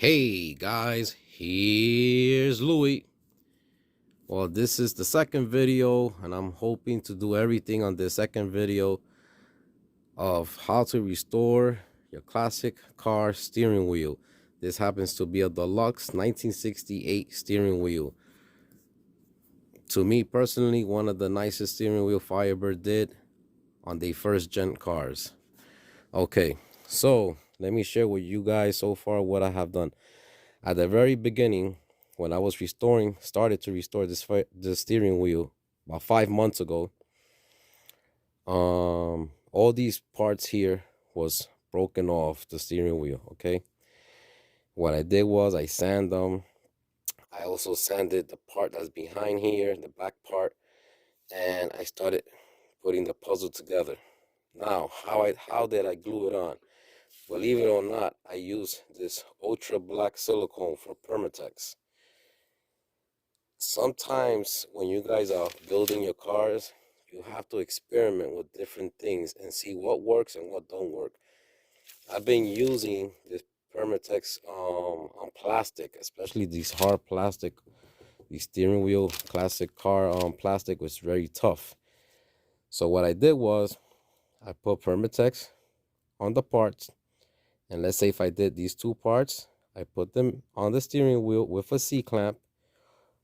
Hey guys, here's Louis. Well, this is the second video, and I'm hoping to do everything on this second video of how to restore your classic car steering wheel. This happens to be a Deluxe 1968 steering wheel. To me personally, one of the nicest steering wheel Firebird did on the first gen cars. Okay, so let me share with you guys so far what I have done. At the very beginning, when I was started to restore the steering wheel about 5 months ago, all these parts here was broken off the steering wheel. Okay, what I did was I sanded them. I also sanded the part that's behind here, the back part, and I started putting the puzzle together. Now, how did I glue it on? Believe it or not, I use this ultra black silicone for Permatex. Sometimes when you guys are building your cars, you have to experiment with different things and see what works and what don't work. I've been using this Permatex on plastic, especially these hard plastic. The steering wheel classic car plastic was very tough. So what I did was I put Permatex on the parts, and let's say if I did these two parts, I put them on the steering wheel with a C-clamp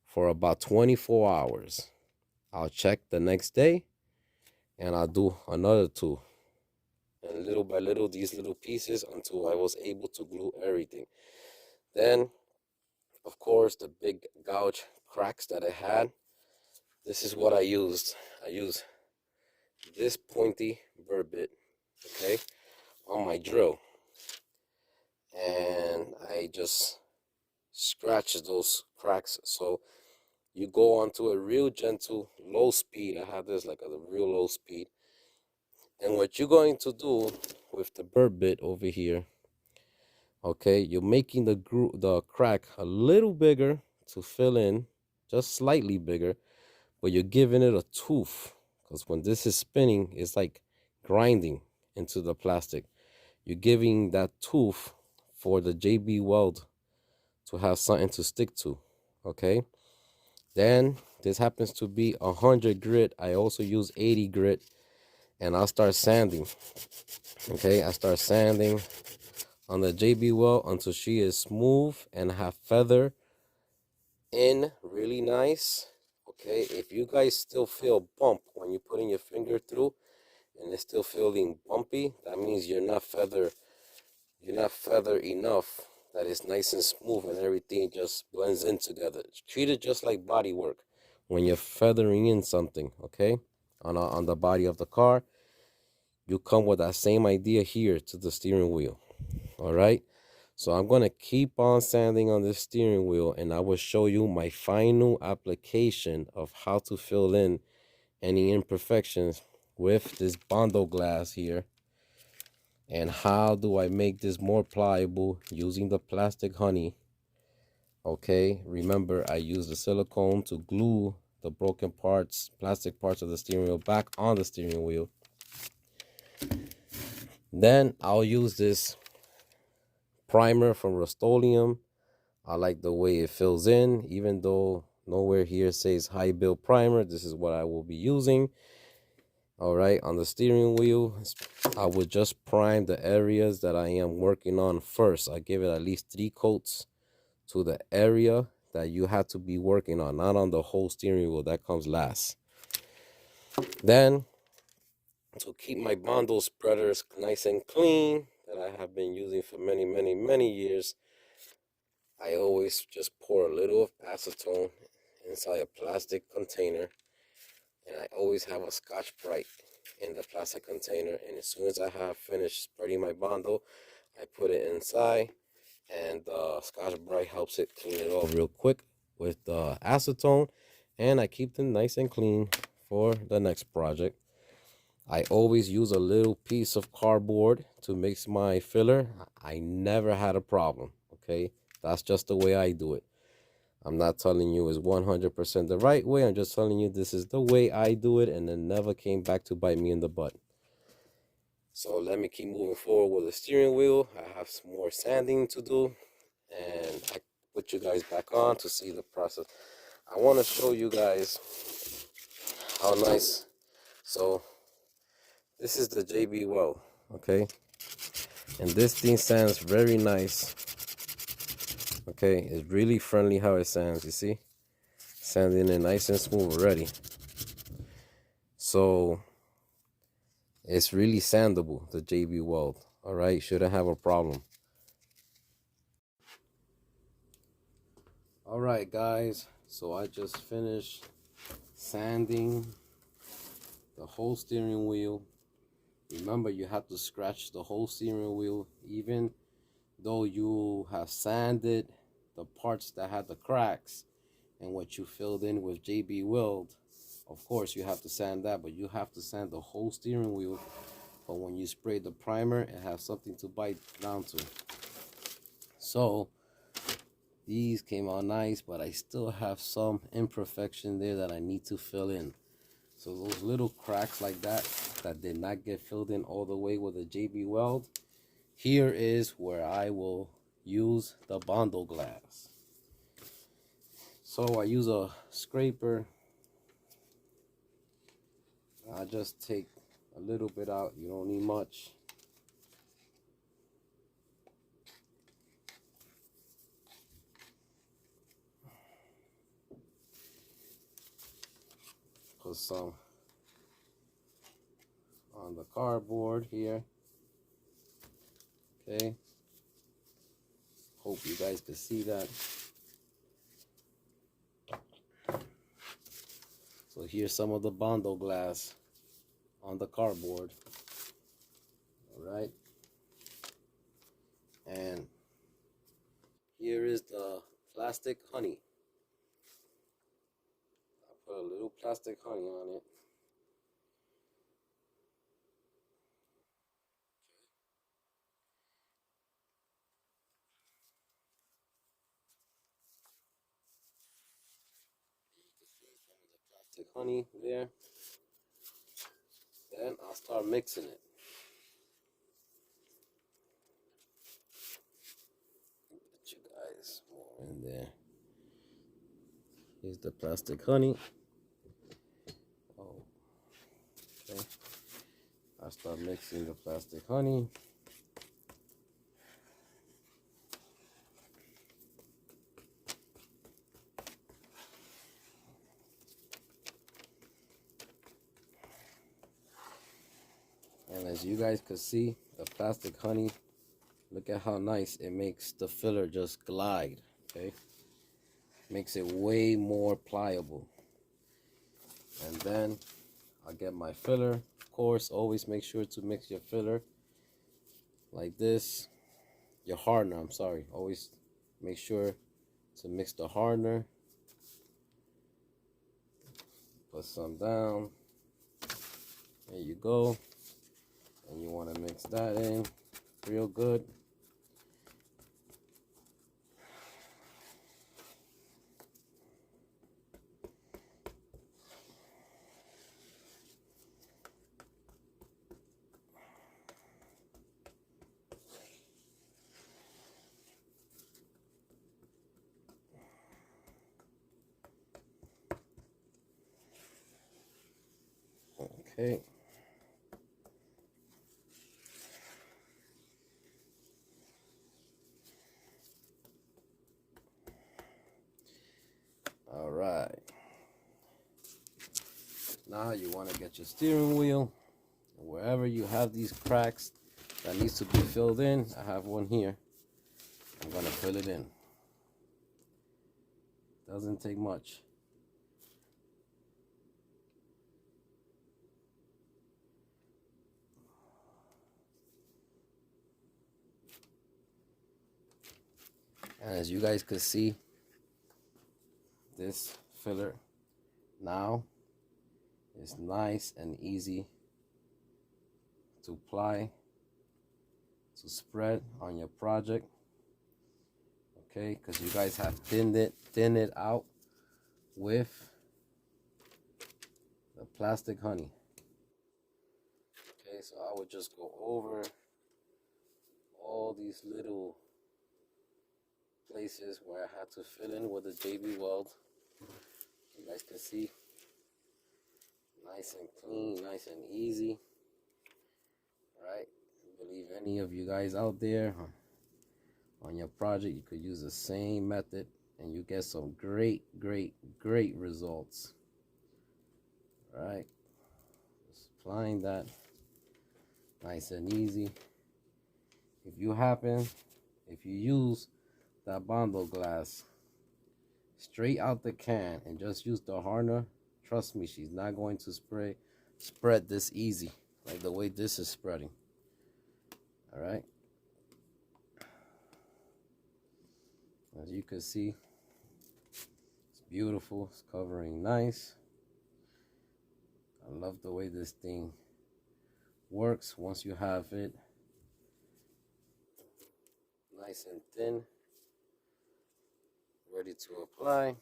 for about 24 hours. I'll check the next day and I'll do another two. And little by little, these little pieces until I was able to glue everything. Then, of course, the big gouge cracks that I had, this is what I used. I used this pointy burr bit, okay, on my drill. And I just scratched those cracks. So you go onto a real gentle, low speed. I have this like a real low speed. And what you're going to do with the burr bit over here, okay, you're making the crack a little bigger to fill in, just slightly bigger, but you're giving it a tooth, because when this is spinning, it's like grinding into the plastic. You're giving that tooth for the JB weld to have something to stick to, okay? Then this happens to be 100 grit. I also use 80 grit, and I'll start sanding. Okay, I start sanding on the JB weld until she is smooth and have feather in really nice. Okay, if you guys still feel bump when you're putting your finger through and it's still feeling bumpy, that means you're not feather enough that it's nice and smooth and everything just blends in together. Treat it just like body work when you're feathering in something, okay, on the body of the car. You come with that same idea here to the steering wheel. All right, so I'm gonna keep on sanding on the steering wheel, and I will show you my final application of how to fill in any imperfections with this Bondo glass here. And how do I make this more pliable using the plastic honey? Okay, remember I use the silicone to glue the broken parts, plastic parts of the steering wheel back on the steering wheel. Then I'll use this primer from Rust-Oleum. I like the way it fills in, even though nowhere here says high build primer. This is what I will be using. All right, on the steering wheel, I would just prime the areas that I am working on first. I give it at least 3 coats to the area that you have to be working on, not on the whole steering wheel. That comes last. Then, to keep my Bondo spreaders nice and clean, that I have been using for many years, I always just pour a little of acetone inside a plastic container, and I always have a Scotch-Brite in the plastic container. And as soon as I have finished spreading my Bondo, I put it inside, and Scotch-Brite helps it clean it off real quick with the acetone, and I keep them nice and clean for the next project. I always use a little piece of cardboard to mix my filler. I never had a problem, okay? That's just the way I do it. I'm not telling you it's 100% the right way. I'm just telling you this is the way I do it, and it never came back to bite me in the butt. So let me keep moving forward with the steering wheel. I have some more sanding to do. and I put you guys back on to see the process. I want to show you guys how nice. So this is the JB Weld, okay, and this thing sounds very nice. Okay, it's really friendly how it sounds. You see, sounding it nice and smooth already. So it's really sandable, the JB Weld. All right, shouldn't have a problem. All right, guys. So I just finished sanding the whole steering wheel. Remember, you have to scratch the whole steering wheel, even though you have sanded the parts that had the cracks and what you filled in with JB Weld. Of course, you have to sand that, but you have to sand the whole steering wheel. But when you spray the primer, it has something to bite down to. So these came out nice, but I still have some imperfection there that I need to fill in. So those little cracks like that did not get filled in all the way with a JB Weld, here is where I will use the Bondo glass. So I use a scraper. I just take a little bit out. You don't need much. Put some on the cardboard here. Okay. Hope you guys can see that. So here's some of the Bondo glass on the cardboard. All right. And here is the plastic honey. I put a little plastic honey on it. Plastic honey there. Then I'll start mixing it. Put you guys more in there. Here's the plastic honey. Oh, okay. I start mixing the plastic honey. And as you guys can see, the plastic honey, look at how nice it makes the filler just glide, okay? Makes it way more pliable. And then I'll get my filler. Of course, always make sure to mix your filler like this. Your hardener, I'm sorry. Always make sure to mix the hardener. Put some down. There you go. And you want to mix that in real good. Okay. All right. Now you want to get your steering wheel. Wherever you have these cracks that needs to be filled in, I have one here. I'm going to fill it in. Doesn't take much. And as you guys can see, this filler now is nice and easy to apply, to spread on your project. Okay, because you guys have thinned it out with the plastic honey. Okay, so I would just go over all these little places where I had to fill in with a JB weld. You guys can see, nice and clean, nice and easy. Right? I believe any of you guys out there on your project, you could use the same method and you get some great results. Right? Just applying that nice and easy. If you use that bundle glass straight out the can and just use the hardener, trust me, she's not going to spread this easy like the way this is spreading. All right, as you can see, it's beautiful, it's covering nice. I love the way this thing works. Once you have it nice and thin, ready to apply,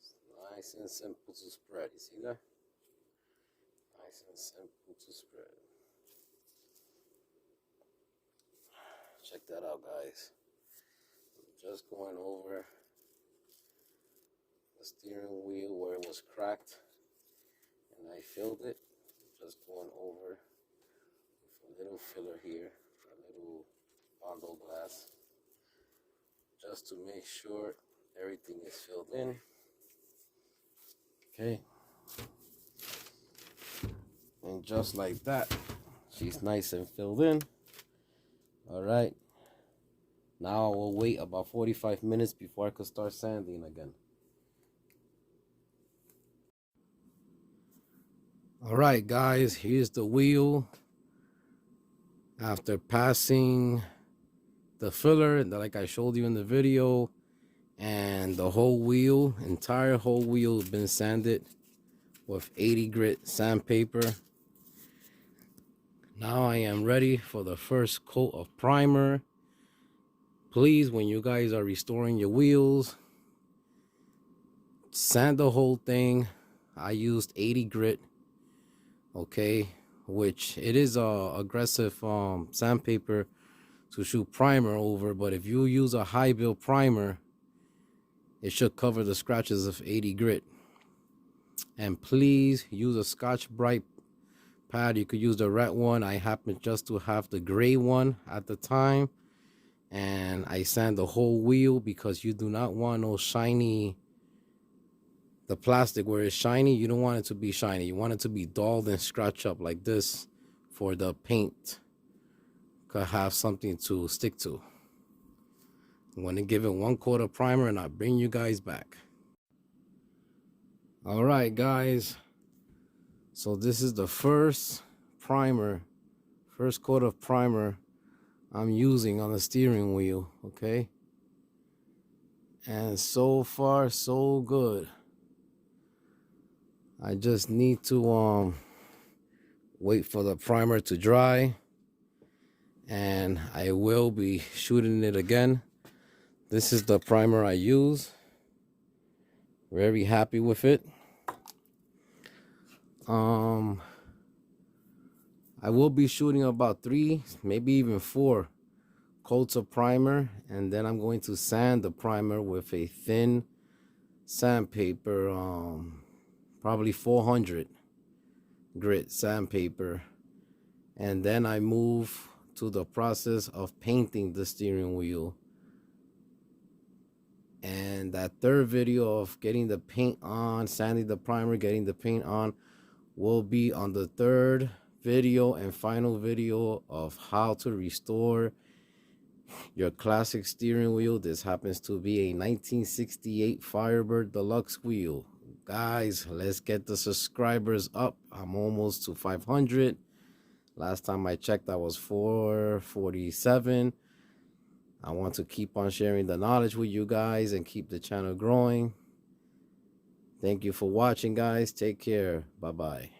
it's nice and simple to spread. You see that? Nice and simple to spread. Check that out, guys. I'm just going over the steering wheel where it was cracked and I filled it. Just going over with a little filler here, a little bundle glass, just to make sure everything is filled in. Okay, and just like that, she's nice and filled in. All right, now I will wait about 45 minutes before I could start sanding again. All right, guys, here's the wheel after passing the filler, like I showed you in the video, and the whole wheel, entire whole wheel has been sanded with 80 grit sandpaper. Now I am ready for the first coat of primer. Please, when you guys are restoring your wheels, sand the whole thing. I used 80 grit, okay, which it is a aggressive sandpaper to shoot primer over, but if you use a high build primer, it should cover the scratches of 80 grit. And please use a Scotch-Brite pad. You could use the red one. I happen just to have the gray one at the time, and I sand the whole wheel because you do not want no shiny, the plastic where it's shiny, you don't want it to be shiny. You want it to be dulled and scratch up like this for the paint could have something to stick to. I'm going to give it one coat of primer and I'll bring you guys back. All right, guys, so this is the first coat of primer I'm using on the steering wheel, okay? And so far so good. I just need to wait for the primer to dry, and I will be shooting it again. This is the primer I use. Very happy with it. I will be shooting about 3, maybe even 4 coats of primer, and then I'm going to sand the primer with a thin sandpaper, probably 400 grit sandpaper, and then I move to the process of painting the steering wheel. And that third video of getting the paint on, sanding the primer, getting the paint on, will be on the third video and final video of how to restore your classic steering wheel. This happens to be a 1968 Firebird Deluxe wheel. Guys, let's get the subscribers up. I'm almost to 500. Last time I checked, I was 447. I want to keep on sharing the knowledge with you guys and keep the channel growing. Thank you for watching, guys. Take care. Bye-bye.